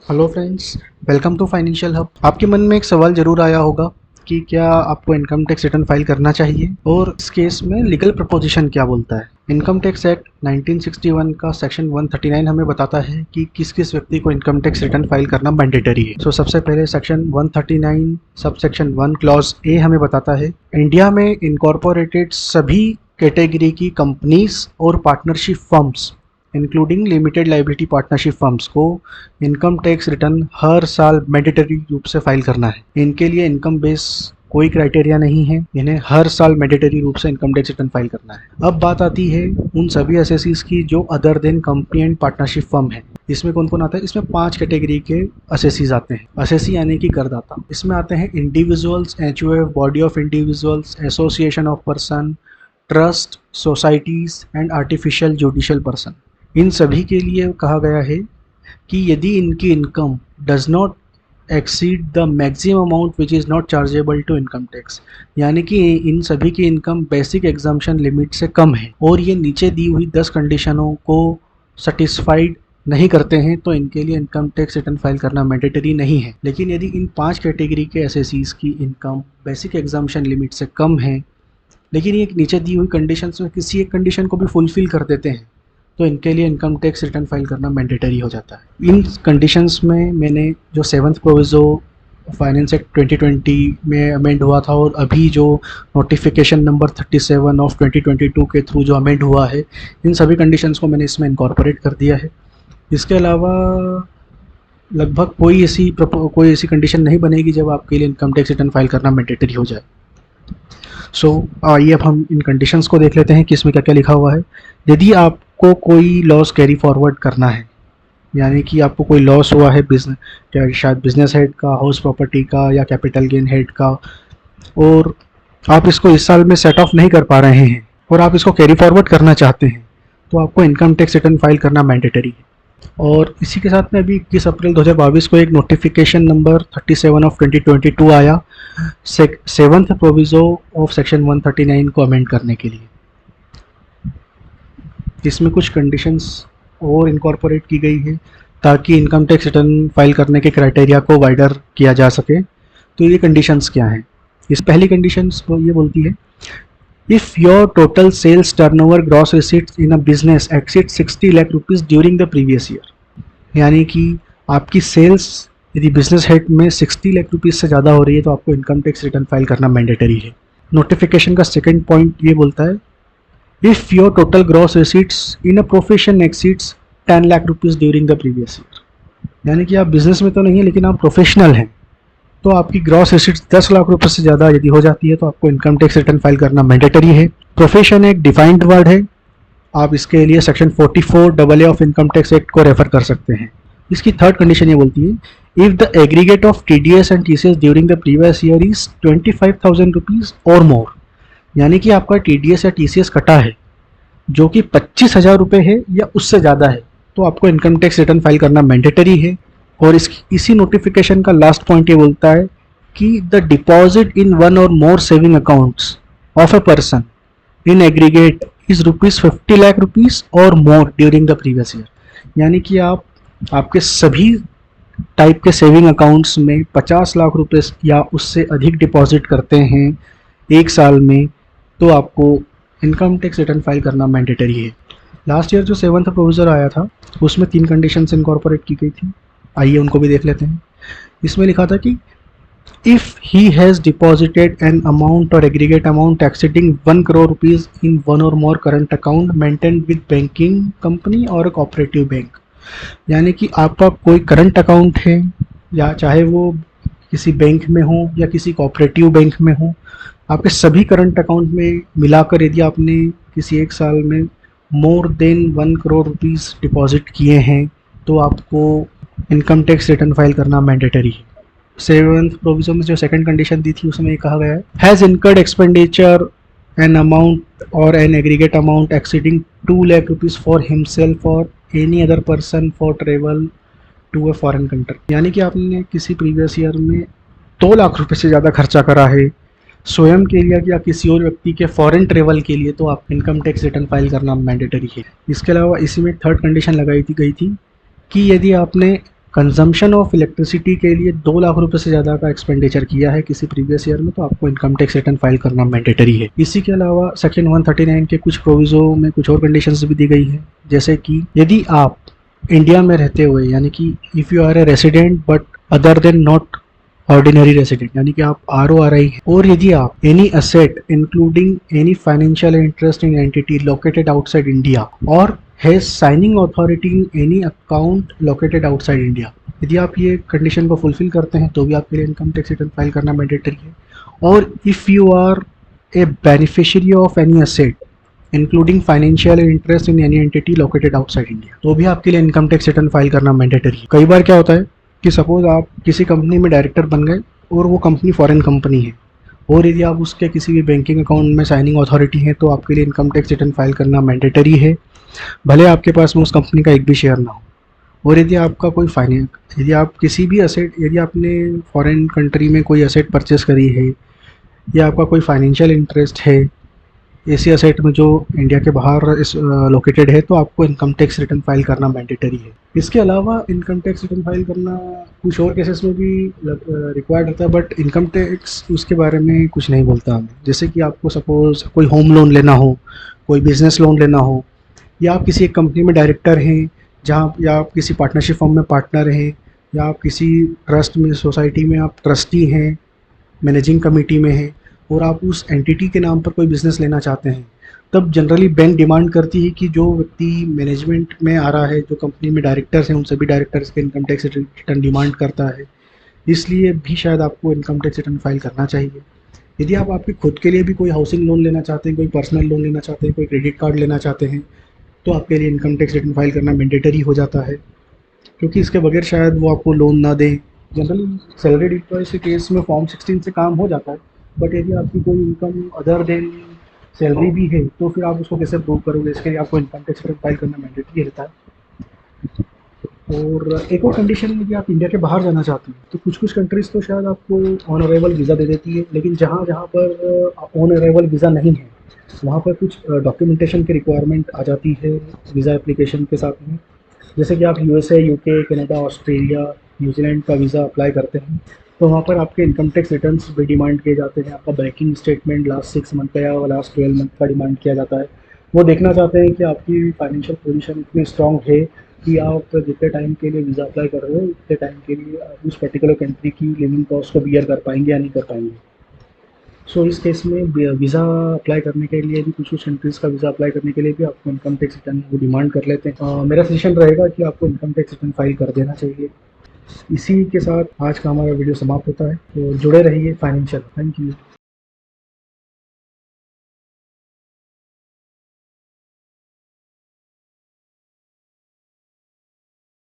Hello friends, welcome to financial hub. आपके मन में एक सवाल जरूर आया होगा कि क्या आपको इनकम टैक्स रिटर्न फाइल करना चाहिए और इस केस में लीगल प्रपोजिशन क्या बोलता है। इनकम टैक्स एक्ट 1961 का सेक्शन 139 हमें बताता है कि किस किस व्यक्ति को इनकम टैक्स रिटर्न फाइल करना मैंडेटरी है। सबसे पहले section 139 sub section 1 clause A हमें बताता है इंडिया में इनकॉर्पोरेटेड सभी कैटेगरी की कंपनीज और partnership firms including limited liability partnership firms को इनकम टैक्स रिटर्न हर साल मैंडेटरी रूप से फाइल करना है। इनके लिए इनकम बेस कोई क्राइटेरिया नहीं है, इन्हें हर साल मैंडेटरी रूप से इनकम टैक्स रिटर्न फाइल करना है। अब बात आती है उन सभी एसएससीज की जो other than company and partnership firm है। इसमें कौन कौन आता है? इसमें 5 कैटेगरी के एसएससीज आते हैं। एसएससी यानी कि करदाता। इसमें आते हैं individuals, HUF, body of individuals, association of person, trust, societies and artificial judicial person. इन सभी के लिए कहा गया है कि यदि इनकी income does not exceed the maximum amount which is not chargeable to income tax, यानी कि इन सभी की इनकम बेसिक एग्जाम्पशन लिमिट से कम है और ये नीचे दी हुई 10 कंडीशनों को सेटिस्फाइड नहीं करते हैं, तो इनके लिए इनकम टैक्स रिटर्न फाइल करना मैंडेटरी नहीं है। लेकिन यदि इन 5 कैटेगरी के एसएससीज की इनकम बेसिक एग्जाम्पशन लिमिट से कम है, लेकिन ये नीचे दी हुई कंडीशंस में किसी एक कंडीशन को भी फुलफिल कर देते हैं, तो इनके लिए इनकम टैक्स रिटर्न फाइल करना मैंडेटरी हो जाता है। इन कंडीशंस में मैंने जो 7th प्रोविज़ो फाइनेंस एक्ट 2020 में अमेंड हुआ था और अभी जो नोटिफिकेशन नंबर 37 ऑफ 2022 के थ्रू जो अमेंड हुआ है, इन सभी कंडीशंस को मैंने इसमें इनकॉर्पोरेट कर दिया है। इसके अलावा लगभग कोई ऐसी कंडीशन नहीं बनेगी जब आपके लिए इनकम टैक्स रिटर्न फाइल करना मैंडेटरी हो जाए। आइए अब हम इन कंडीशंस को देख लेते हैं कि इसमें क्या क्या लिखा हुआ है। यदि आपको कोई लॉस कैरी फॉरवर्ड करना है, यानी कि आपको कोई लॉस हुआ है शायद बिजनेस हेड का, हाउस प्रॉपर्टी का या कैपिटल गेन हेड का, और आप इसको इस साल में सेट ऑफ नहीं कर पा रहे हैं और आप इसको कैरी फॉरवर्ड करना चाहते हैं, तो आपको इनकम टैक्स रिटर्न फाइल करना मैंडेटरी है। और इसी के साथ में अभी 21 अप्रैल 2022 को एक नोटिफिकेशन नंबर 37 ऑफ 2022 आया 7th प्रोविज़ो ऑफ सेक्शन 139 को अमेंड करने के लिए। इसमें कुछ कंडीशंस और इनकॉर्पोरेट की गई है ताकि इनकम टैक्स रिटर्न फाइल करने के क्राइटेरिया को वाइडर किया जा सके। तो ये कंडीशंस क्या हैं? इस पहली कंडीशंस ये बोलती है if your total sales turnover gross receipts in a business exceed 60 lakh rupees during the previous year, यानी कि आपकी सेल्स यदि बिजनेस हेड में 60 लाख रुपीज़ से ज़्यादा हो रही है तो आपको इनकम टैक्स रिटर्न फाइल करना मैंडेटरी है। नोटिफिकेशन का सेकंड पॉइंट ये बोलता है if your total gross receipts in a profession exceeds 10 lakh rupees during the previous year, यानी कि आप बिजनेस में तो नहीं है लेकिन आप प्रोफेशनल हैं, तो आपकी ग्रॉस रिसीट्स 10 लाख रुपए से ज़्यादा यदि हो जाती है तो आपको इनकम टैक्स रिटर्न फाइल करना मैंडेटरी है। प्रोफेशन एक डिफाइंड वर्ड है, आप इसके लिए section 44 AA of income tax act को रेफर कर सकते हैं। इसकी थर्ड कंडीशन ये बोलती है if the aggregate of TDS and TCS during the previous year is 25,000 rupees or मोर, यानी कि आपका TDS या TCS कटा है जो कि 25,000 रुपये है या उससे ज़्यादा है, तो आपको इनकम टैक्स रिटर्न फाइल करना मैंडेटरी है। और इसी नोटिफिकेशन का लास्ट पॉइंट ये बोलता है कि the deposit in one or more saving accounts of a person in aggregate is ₹50 lakh rupees or more during the previous year, यानी कि आपके सभी टाइप के सेविंग अकाउंट्स में 50 लाख रुपए या उससे अधिक डिपॉजिट करते हैं एक साल में, तो आपको इनकम टैक्स रिटर्न फाइल करना मैंडेटरी है। लास्ट ईयर जो 7th प्रोविज़र आया था उसमें 3 कंडीशंस इनकॉर्पोरेट की गई थी, आइए उनको भी देख लेते हैं। इसमें लिखा था कि if he has deposited an amount or aggregate amount exceeding 1 crore rupees in one or more current account maintained with banking company or cooperative bank, यानी कि आपका कोई करंट अकाउंट है या चाहे वो किसी बैंक में हो या किसी कोऑपरेटिव बैंक में हो, आपके सभी करंट अकाउंट में मिलाकर यदि आपने किसी एक साल में more than 1 crore rupees deposit किए हैं तो आपको इनकम टैक्स रिटर्न फाइल करना मैंडेटरी है। 7th प्रोविज़न में जो सेकंड कंडीशन दी थी उसमें ये कहा गया है has incurred expenditure an amount or an aggregate amount exceeding 2 lakh rupees for himself or any other person for travel to a foreign country, यानी कि आपने किसी प्रीवियस ईयर में 2 लाख रुपए से ज़्यादा खर्चा करा है स्वयं के लिए या किसी और व्यक्ति के फॉरेन ट्रेवल के लिए, तो आप इनकम टैक्स रिटर्न फाइल करना मैंडेटरी है। इसके अलावा इसी में थर्ड कंडीशन लगाई गई थी कि यदि आपने कंजम्पशन ऑफ इलेक्ट्रिसिटी के लिए 2 लाख रुपए से ज़्यादा का एक्सपेंडिचर किया है किसी प्रीवियस ईयर में, तो आपको इनकम टैक्स रिटर्न फाइल करना मैंडेटरी है। इसी के अलावा सेक्शन 139 के कुछ प्रोविजो में कुछ और कंडीशंस भी दी गई है, जैसे कि यदि आप इंडिया में रहते हुए, यानी कि if you are a resident but other than not ordinary resident, यानी कि आप RORI हैं, और यदि आप any asset including any financial interest in entity located outside India or has signing authority in any account located outside India, यदि आप ये कंडीशन को फुलफिल करते हैं तो भी आपके लिए इनकम टैक्स रिटर्न फाइल करना मैंडेटरी है। और if you are a beneficiary of any asset including financial interest in any entity located outside India, तो भी आपके लिए इनकम टैक्स रिटर्न फाइल करना मैंडेटरी है। कई बार क्या होता है कि सपोज आप किसी कंपनी में डायरेक्टर बन गए और वो कंपनी फॉरेन कंपनी है, और यदि आप उसके किसी भी बैंकिंग अकाउंट में साइनिंग अथॉरिटी हैं तो आपके लिए इनकम टैक्स रिटर्न फाइल करना मैंडेटरी है, भले आपके पास में उस कंपनी का एक भी शेयर ना हो। और यदि आपका कोई यदि आप किसी भी असेट, यदि आपने फॉरेन कंट्री में कोई असेट परचेस करी है या आपका कोई फाइनेंशियल इंटरेस्ट है ऐसी असेट में जो इंडिया के बाहर लोकेटेड है, तो आपको इनकम टैक्स रिटर्न फाइल करना मैंडेटरी है। इसके अलावा इनकम टैक्स रिटर्न फाइल करना कुछ और केसेस में भी रिक्वायर्ड होता है, बट इनकम टैक्स उसके बारे में कुछ नहीं बोलता हमें। जैसे कि आपको सपोज कोई होम लोन लेना हो, कोई बिजनेस लोन लेना हो, या आप किसी एक कंपनी में डायरेक्टर हैं जहाँ, या आप किसी पार्टनरशिप फर्म में पार्टनर हैं, या आप किसी ट्रस्ट में सोसाइटी में आप ट्रस्टी हैं, मैनेजिंग कमेटी में हैं, और आप उस एंटिटी के नाम पर कोई बिज़नेस लेना चाहते हैं, तब जनरली बैंक डिमांड करती है कि जो व्यक्ति मैनेजमेंट में आ रहा है, जो कंपनी में डायरेक्टर्स हैं, उन सभी डायरेक्टर्स के इनकम टैक्स रिटर्न डिमांड करता है। इसलिए भी शायद आपको इनकम टैक्स रिटर्न फाइल करना चाहिए। यदि आप आपके खुद के लिए भी कोई हाउसिंग लोन लेना चाहते हैं, कोई पर्सनल लोन लेना चाहते हैं, कोई क्रेडिट कार्ड लेना चाहते हैं, तो आपके लिए इनकम टैक्स रिटर्न फाइल करना मैंडेटरी हो जाता है, क्योंकि इसके बगैर शायद वो आपको लोन ना दें। जनरली सैलरीड एम्प्लॉयज़ के केस में फॉर्म 16 से काम हो जाता है, बट यदि आपकी कोई इनकम अदर देन सैलरी भी है तो फिर आप उसको कैसे प्रूव करोगे, इसके लिए आपको इनकम टैक्स रिटर्न फाइल करना मैंडेटरी रहता है। और एक और कंडीशन है, यदि आप इंडिया के बाहर जाना चाहते हैं तो कुछ कुछ कंट्रीज़ तो शायद आपको ऑन अराइवल वीज़ा दे देती है, लेकिन जहाँ जहाँ पर ऑन अराइवल वीज़ा नहीं है वहाँ पर कुछ डॉक्यूमेंटेशन की रिक्वायरमेंट आ जाती है वीज़ा एप्लीकेशन के साथ में। जैसे कि आप USA, UK, Canada, Australia, New Zealand का वीज़ा अप्लाई करते हैं तो वहाँ पर आपके इनकम टैक्स रिटर्न्स भी डिमांड किए जाते हैं। आपका बैंकिंग स्टेटमेंट लास्ट 6 मंथ का या लास्ट 12 मंथ का डिमांड किया जाता है। वो देखना चाहते हैं कि आपकी फाइनेंशियल पोजीशन इतनी स्ट्रांग है कि आप जितने टाइम के लिए वीज़ा अप्लाई कर रहे हो उतने टाइम के लिए आप उस पर्टिकुलर कंट्री की लिविंग कॉस्ट को बियर कर पाएंगे या नहीं कर पाएंगे। सो इस केस में वीज़ा अप्लाई करने के लिए भी, कुछ कुछ कंट्रीज़ का वीज़ा अप्लाई करने के लिए भी आपको इनकम टैक्स रिटर्न वो डिमांड कर लेते हैं। मेरा सजेशन रहेगा कि आपको इनकम टैक्स रिटर्न फाइल कर देना चाहिए। इसी के साथ आज का हमारा वीडियो समाप्त होता है, तो जुड़े रहिए फाइनेंशियल। Thank you.